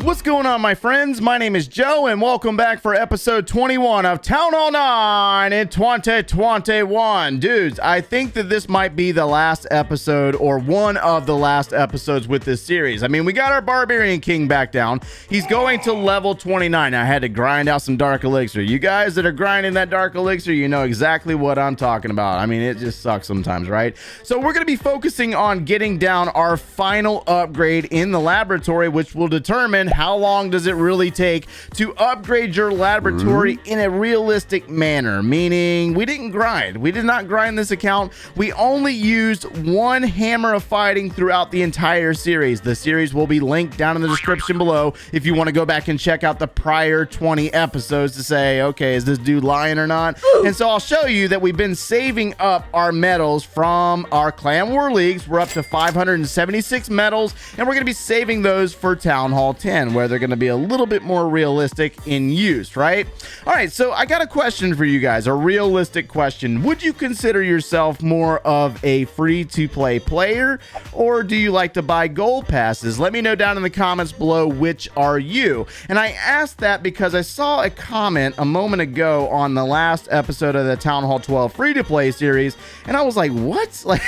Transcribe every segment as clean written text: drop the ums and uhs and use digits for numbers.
What's going on, my friends? My name is Joe, and welcome back for episode 21 of Town Hall 9 in 2021. Dudes, I think that this might be the last episode, or one of the last episodes with this series. I mean, we got our Barbarian King back down. He's going to level 29. I had to grind out some Dark Elixir. You guys that are grinding that Dark Elixir, you know exactly what I'm talking about. I mean, it just sucks sometimes, right? So we're going to be focusing on getting down our final upgrade in the laboratory, which will determine how long does it really take to upgrade your laboratory in a realistic manner, meaning we didn't grind. We did not grind this account. We only used one hammer of fighting throughout the entire series. The series will be linked down in the description below if you want to go back and check out the prior 20 episodes to say, okay, is this dude lying or not? And so I'll show you that we've been saving up our medals from our Clan War Leagues. We're up to 576 medals, and we're going to be saving those for Town Hall 10, where they're going to be a little bit more realistic in use, right? All right, so I got a question for you guys, a realistic question. Would you consider yourself more of a free-to-play player, or do you like to buy gold passes? Let me know down in the comments below, which are you? And I asked that because I saw a comment a moment ago on the last episode of the Town Hall 12 free-to-play series, and I was like, what? Like,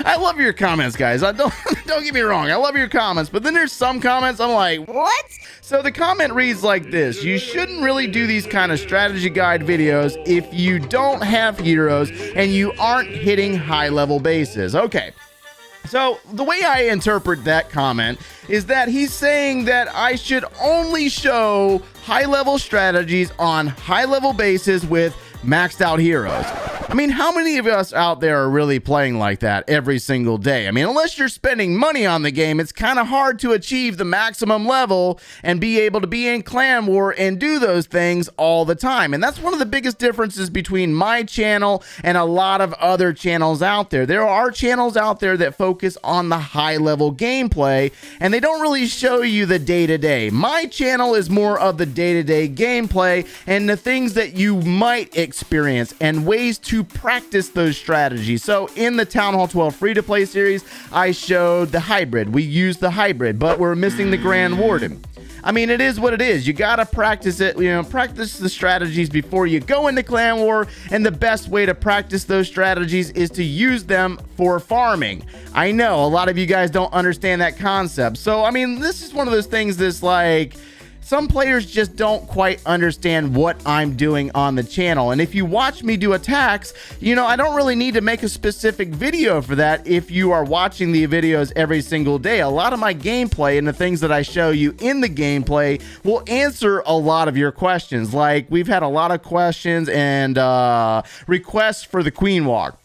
I love your comments, guys. Don't get me wrong. I love your comments, but then there's some comments I'm like, what? So the comment reads like this: you shouldn't really do these kind of strategy guide videos if you don't have heroes and you aren't hitting high level bases. Okay. So the way I interpret that comment is that he's saying that I should only show high level strategies on high level bases with maxed out heroes. I mean, how many of us out there are really playing like that every single day? I mean, unless you're spending money on the game, it's kind of hard to achieve the maximum level and be able to be in Clan War and do those things all the time. And that's one of the biggest differences between my channel and a lot of other channels out there. There are channels out there that focus on the high level gameplay, and they don't really show you the day-to-day. My channel is more of the day-to-day gameplay and the things that you might experience and ways to practice those strategies. So in the Town Hall 12 free-to-play series, I showed the hybrid. We used the hybrid, but we're missing the Grand Warden. I mean, it is what it is. You gotta practice it, practice the strategies before you go into Clan War, and the best way to practice those strategies is to use them for farming. I know a lot of you guys don't understand that concept. So, I mean, this is one of those things that's like, some players just don't quite understand what I'm doing on the channel. And if you watch me do attacks, I don't really need to make a specific video for that if you are watching the videos every single day. A lot of my gameplay and the things that I show you in the gameplay will answer a lot of your questions. Like, we've had a lot of questions and requests for the Queen Walk.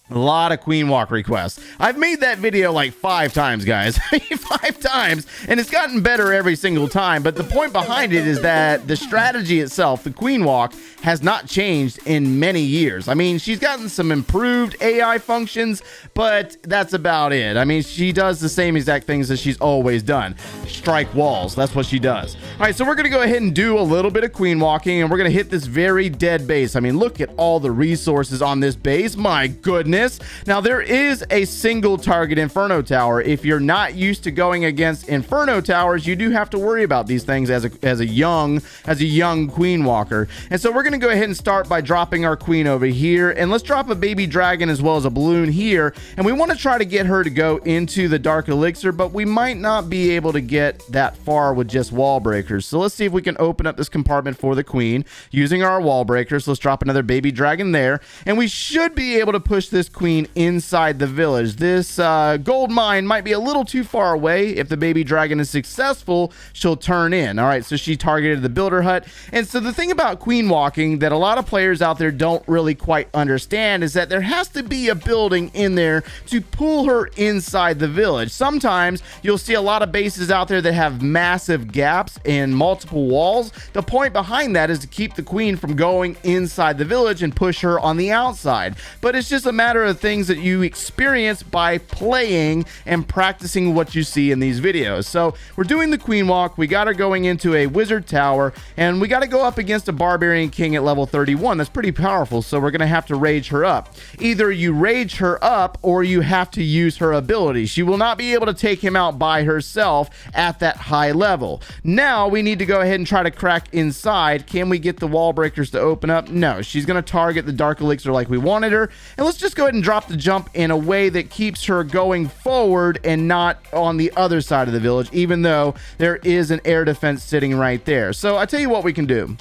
A lot of Queen Walk requests. I've made that video like 5 times, guys. 5 times, and it's gotten better every single time. But the point behind it is that the strategy itself, the Queen Walk, has not changed in many years. I mean, she's gotten some improved AI functions, but that's about it. I mean, she does the same exact things that she's always done. Strike walls. That's what she does. All right, so we're going to go ahead and do a little bit of Queen Walking, and we're going to hit this very dead base. I mean, look at all the resources on this base. My goodness. Now, there is a single target Inferno Tower. If you're not used to going against Inferno Towers, you do have to worry about these things as a young Queen Walker. And so we're going to go ahead and start by dropping our Queen over here, and let's drop a baby dragon as well as a balloon here. And we want to try to get her to go into the Dark Elixir, but we might not be able to get that far with just wall breakers. So let's see if we can open up this compartment for the Queen using our wall breakers. Let's drop another baby dragon there, and we should be able to push this Queen inside the village. This gold mine might be a little too far away. If the baby dragon is successful, she'll turn in. All right, so she targeted the builder hut. And so the thing about Queen Walking that a lot of players out there don't really quite understand is that there has to be a building in there to pull her inside the village. Sometimes you'll see a lot of bases out there that have massive gaps and multiple walls. The point behind that is to keep the Queen from going inside the village and push her on the outside. But it's just a matter matter of things that you experience by playing and practicing what you see in these videos. So we're doing the queen walk. We got her going into a wizard tower, and we got to go up against a barbarian king at level 31. That's pretty powerful, so we're going to have to rage her up. Either you rage her up or you have to use her ability. She will not be able to take him out by herself at that high level. Now we need to go ahead and try to crack inside. Can we get the wall breakers to open up? No, she's going to target the dark elixir like we wanted her. And let's just go ahead and drop the jump in a way that keeps her going forward and not on the other side of the village, even though there is an air defense sitting right there. So I tell you what we can do.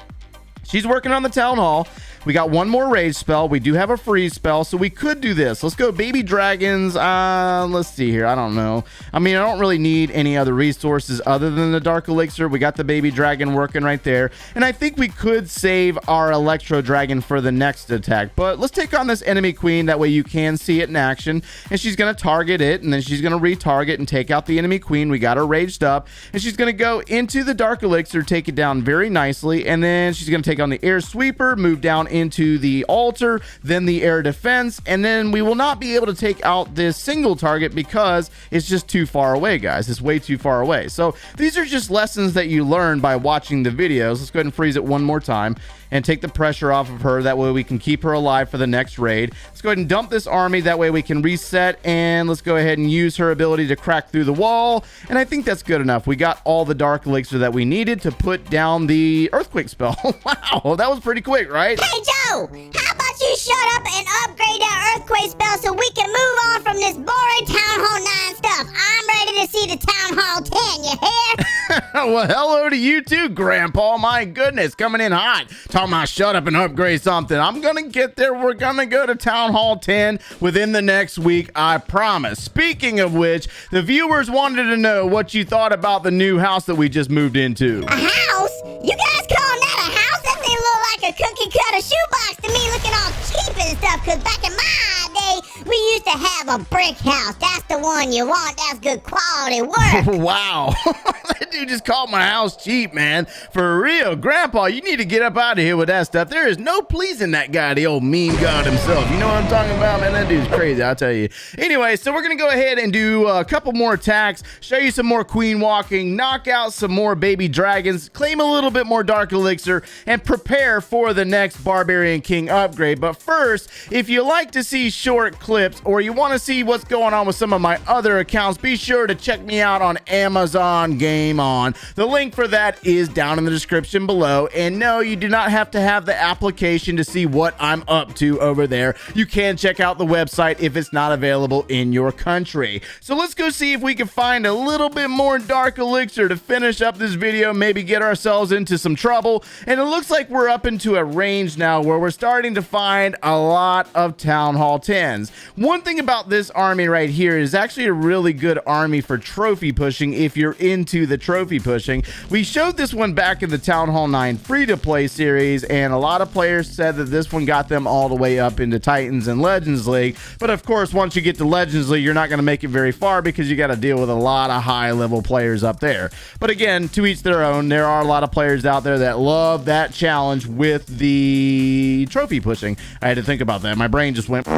She's working on the town hall. We got one more rage spell. We do have a freeze spell, so we could do this. Let's go baby dragons. Let's see here. I don't know. I mean, I don't really need any other resources other than the dark elixir. We got the baby dragon working right there, and I think we could save our electro dragon for the next attack. But let's take on this enemy queen. That way you can see it in action, and she's going to target it, and then she's going to retarget and take out the enemy queen. We got her raged up, and she's going to go into the dark elixir, take it down very nicely, and then she's going to take on the air sweeper, move down into the altar, then the air defense, and then we will not be able to take out this single target because it's just too far away, guys. It's way too far away. So these are just lessons that you learn by watching the videos. Let's go ahead and freeze it one more time and take the pressure off of her. That way we can keep her alive for the next raid. Let's go ahead and dump this army. That way we can reset, and let's go ahead and use her ability to crack through the wall. And I think that's good enough. We got all the dark elixir that we needed to put down the earthquake spell. Wow, that was pretty quick, right? Hey, Joe, how about you shut up and upgrade that earthquake spell so we can move on from this boring Town Hall 9 stuff? I'm ready to see the Town Hall 10, you hear? Well, hello to you too, Grandpa. My goodness, coming in hot. Talking about shut up and upgrade something. I'm going to get there. We're going to go to Town Hall 10 within the next week, I promise. Speaking of which, the viewers wanted to know what you thought about the new house that we just moved into. A house? You guys calling that a house? That thing look like a cookie cutter shoebox to me, looking all cheap and stuff, because back in my day, we used to have a brick house. That's the one you want. That's good quality work. Wow. That dude just called my house cheap, man. For real. Grandpa, you need to get up out of here with that stuff. There is no pleasing that guy, the old mean god himself. You know what I'm talking about, man? That dude's crazy, I'll tell you. Anyway, so we're going to go ahead and do a couple more attacks, show you some more queen walking, knock out some more baby dragons, claim a little bit more dark elixir, and prepare for the next barbarian king upgrade. But first, if you like to see short clips or you want to see what's going on with some of my other accounts, be sure to check me out on Amazon Game On. The link for that is down in the description below. And no, you do not have to have the application to see what I'm up to over there. You can check out the website if it's not available in your country. So let's go see if we can find a little bit more dark elixir to finish up this video, maybe get ourselves into some trouble. And it looks like we're up into a range now where we're starting to find a lot of Town Hall 10s. One thing about this army right here is actually a really good army for trophy pushing if you're into the trophy pushing. We showed this one back in the Town Hall 9 free-to-play series, and a lot of players said that this one got them all the way up into Titans and Legends League. But of course, once you get to Legends League, you're not going to make it very far because you got to deal with a lot of high-level players up there. But again, to each their own. There are a lot of players out there that love that challenge with the trophy pushing. I had to think about that. My brain just went...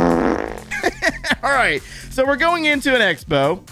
All right, so we're going into an expo.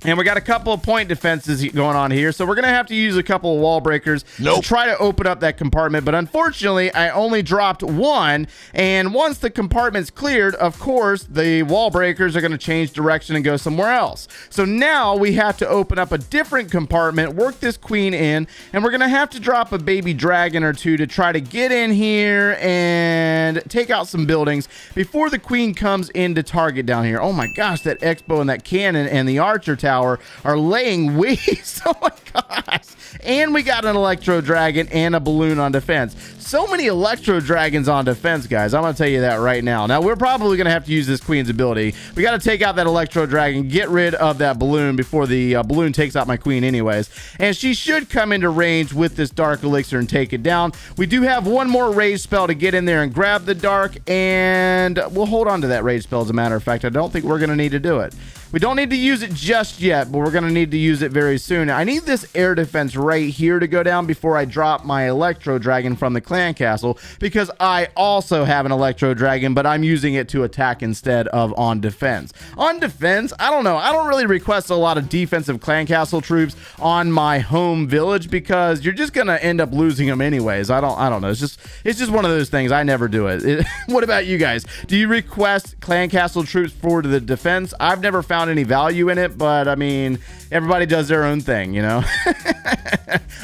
And we got a couple of point defenses going on here. So we're going to have to use a couple of wall breakers to try to open up that compartment. But unfortunately, I only dropped one. And once the compartment's cleared, of course, the wall breakers are going to change direction and go somewhere else. So now we have to open up a different compartment, work this queen in, and we're going to have to drop a baby dragon or two to try to get in here and take out some buildings before the queen comes into target down here. Oh my gosh, that expo and that cannon and the archer tower are laying waste. Oh my gosh. And we got an electro dragon and a balloon on defense. So many electro dragons on defense, guys. I'm going to tell you that right now. Now, we're probably going to have to use this queen's ability. We got to take out that electro dragon, get rid of that balloon before the balloon takes out my queen anyways. And she should come into range with this dark elixir and take it down. We do have one more rage spell to get in there and grab the dark, and we'll hold on to that rage spell as a matter of fact. I don't think we're going to need to do it. We don't need to use it just yet, but we're going to need to use it very soon. I need this air air defense right here to go down before I drop my Electro Dragon from the clan castle, because I also have an Electro Dragon, but I'm using it to attack instead of on defense. On defense, I don't know. I don't really request a lot of defensive clan castle troops on my home village because you're just gonna end up losing them anyways. I don't know. It's just one of those things. I never do it. What about you guys? Do you request clan castle troops for the defense? I've never found any value in it, but I mean, everybody does their own thing, you know.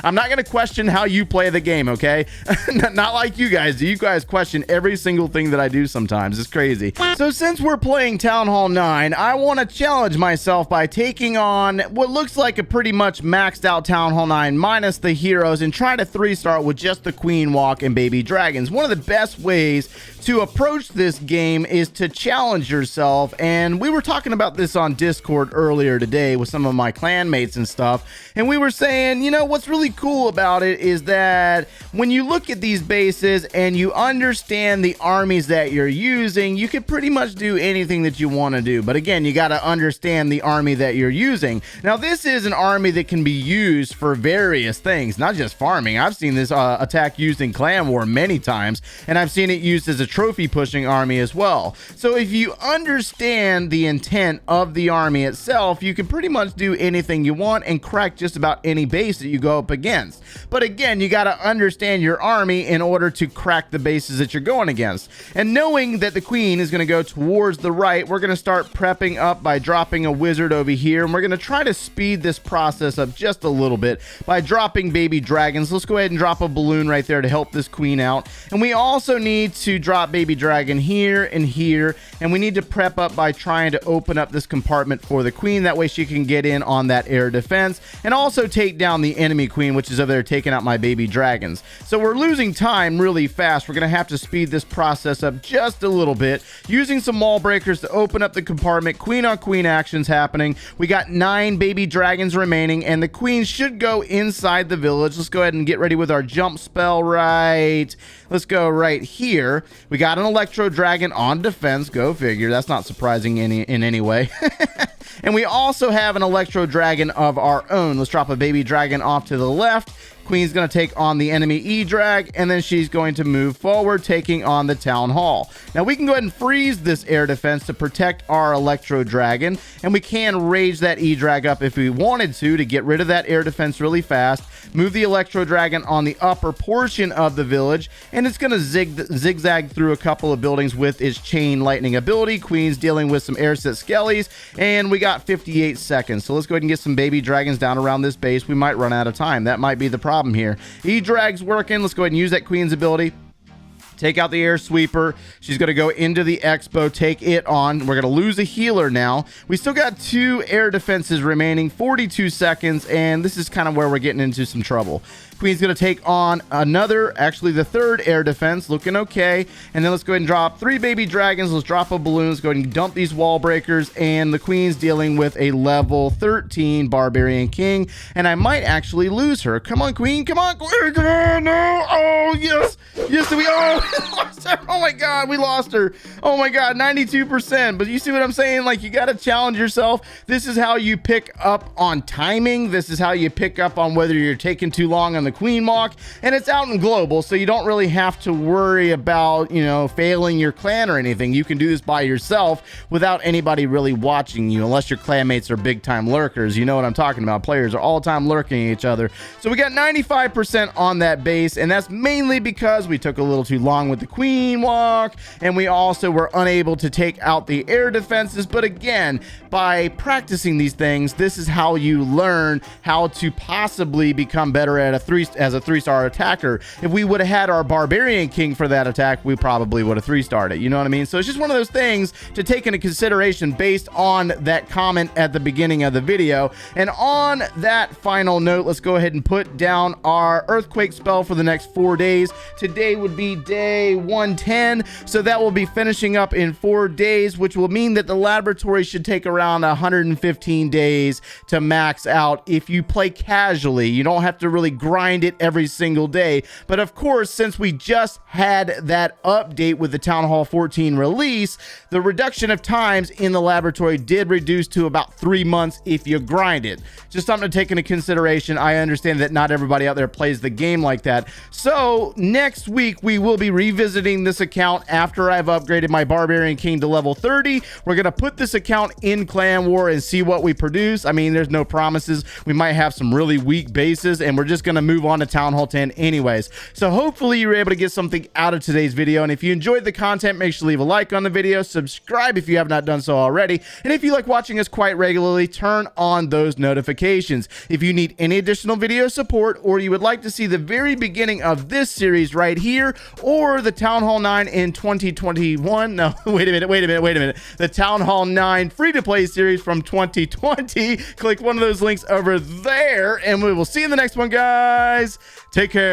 I'm not gonna question how you play the game, okay? Not like you guys. You guys question every single thing that I do sometimes. It's crazy. So since we're playing Town Hall 9, I want to challenge myself by taking on what looks like a pretty much maxed out Town Hall 9 minus the heroes and try to 3-star with just the Queen Walk and baby dragons. One of the best ways to approach this game is to challenge yourself, and we were talking about this on Discord earlier today with some of my clan mates and stuff, and we were saying, you know, what's really cool about it is that when you look at these bases and you understand the armies that you're using, you can pretty much do anything that you want to do. But again, you got to understand the army that you're using. Now, this is an army that can be used for various things, not just farming. I've seen this attack used in clan war many times, and I've seen it used as a trophy pushing army as well. So if you understand the intent of the army itself, you can pretty much do anything you want and crack just about any base that you go up against. But again, you got to understand your army in order to crack the bases that you're going against. And knowing that the queen is going to go towards the right, we're going to start prepping up by dropping a wizard over here, and we're going to try to speed this process up just a little bit by dropping baby dragons. Let's go ahead and drop a balloon right there to help this queen out. And we also need to drop baby dragon here and here, and we need to prep up by trying to open up this compartment for the queen. That way she can get in on that air defense and also take down the enemy queen, which is over there taking out my baby dragons. So we're losing time really fast. We're going to have to speed this process up just a little bit, using some wall breakers to open up the compartment. Queen on queen actions happening. We got 9 baby dragons remaining, and the queen should go inside the village. Let's go ahead and get ready with our jump spell right. Let's go right here. We got an Electro Dragon on defense. Go figure. That's not surprising in any way. And we also have an Electro Dragon of our own. Let's drop a baby dragon off to the left. Queen's going to take on the enemy E-Drag, and then she's going to move forward, taking on the Town Hall. Now, we can go ahead and freeze this air defense to protect our Electro Dragon, and we can rage that E-Drag up if we wanted to get rid of that air defense really fast, move the Electro Dragon on the upper portion of the village, and it's going to zigzag through a couple of buildings with its chain lightning ability. Queen's dealing with some air set skellies, and we got 58 seconds. So let's go ahead and get some baby dragons down around this base. We might run out of time. That might be the problem here. E-Drag's working. Let's go ahead and use that queen's ability. Take out the air sweeper. She's going to go into the expo, take it on. We're going to lose a healer now. We still got 2 air defenses remaining, 42 seconds, and this is kind of where we're getting into some trouble. Queen's going to take on another, actually the 3rd air defense, looking okay. And then let's go ahead and drop 3 baby dragons. Let's drop a balloon. Let's go ahead and dump these wall breakers. And the queen's dealing with a level 13 barbarian king. And I might actually lose her. Come on, queen. Come on. Queen. Come on. No. Oh, yes. Yes, we lost her. Oh, my God. We lost her. Oh, my God. 92%. But you see what I'm saying? Like, you got to challenge yourself. This is how you pick up on timing. This is how you pick up on whether you're taking too long on the queen walk, and it's out in global, so you don't really have to worry about, you know, failing your clan or anything. You can do this by yourself without anybody really watching you, unless your clanmates are big time lurkers. You know what I'm talking about. Players are all time lurking each other. So we got 95% on that base, and that's mainly because we took a little too long with the queen walk, and we also were unable to take out the air defenses. But again, by practicing these things, this is how you learn how to possibly become better at as a 3-star attacker. If we would have had our barbarian king for that attack, we probably would have 3-starred it. You know what I mean? So it's just one of those things to take into consideration based on that comment at the beginning of the video. And on that final note, let's go ahead and put down our earthquake spell for the next 4 days. Today would be day 110, so that will be finishing up in 4 days, which will mean that the laboratory should take around 115 days to max out. If you play casually, you don't have to really grind grind it every single day. But of course, since we just had that update with the Town Hall 14 release, the reduction of times in the laboratory did reduce to about 3 months if you grind it. Just something to take into consideration. I understand that not everybody out there plays the game like that. So next week, we will be revisiting this account after I've upgraded my Barbarian King to level 30. We're going to put this account in Clan War and see what we produce. I mean, there's no promises. We might have some really weak bases, and we're just going to move on to Town Hall 10 anyways. So hopefully you were able to get something out of today's video. And if you enjoyed the content, make sure to leave a like on the video, subscribe if you have not done so already. And if you like watching us quite regularly, turn on those notifications. If you need any additional video support, or you would like to see the very beginning of this series right here, or the Town Hall 9 in 2021, no, wait a minute, the Town Hall 9 free-to-play series from 2020, click one of those links over there, and we will see you in the next one, guys. Take care.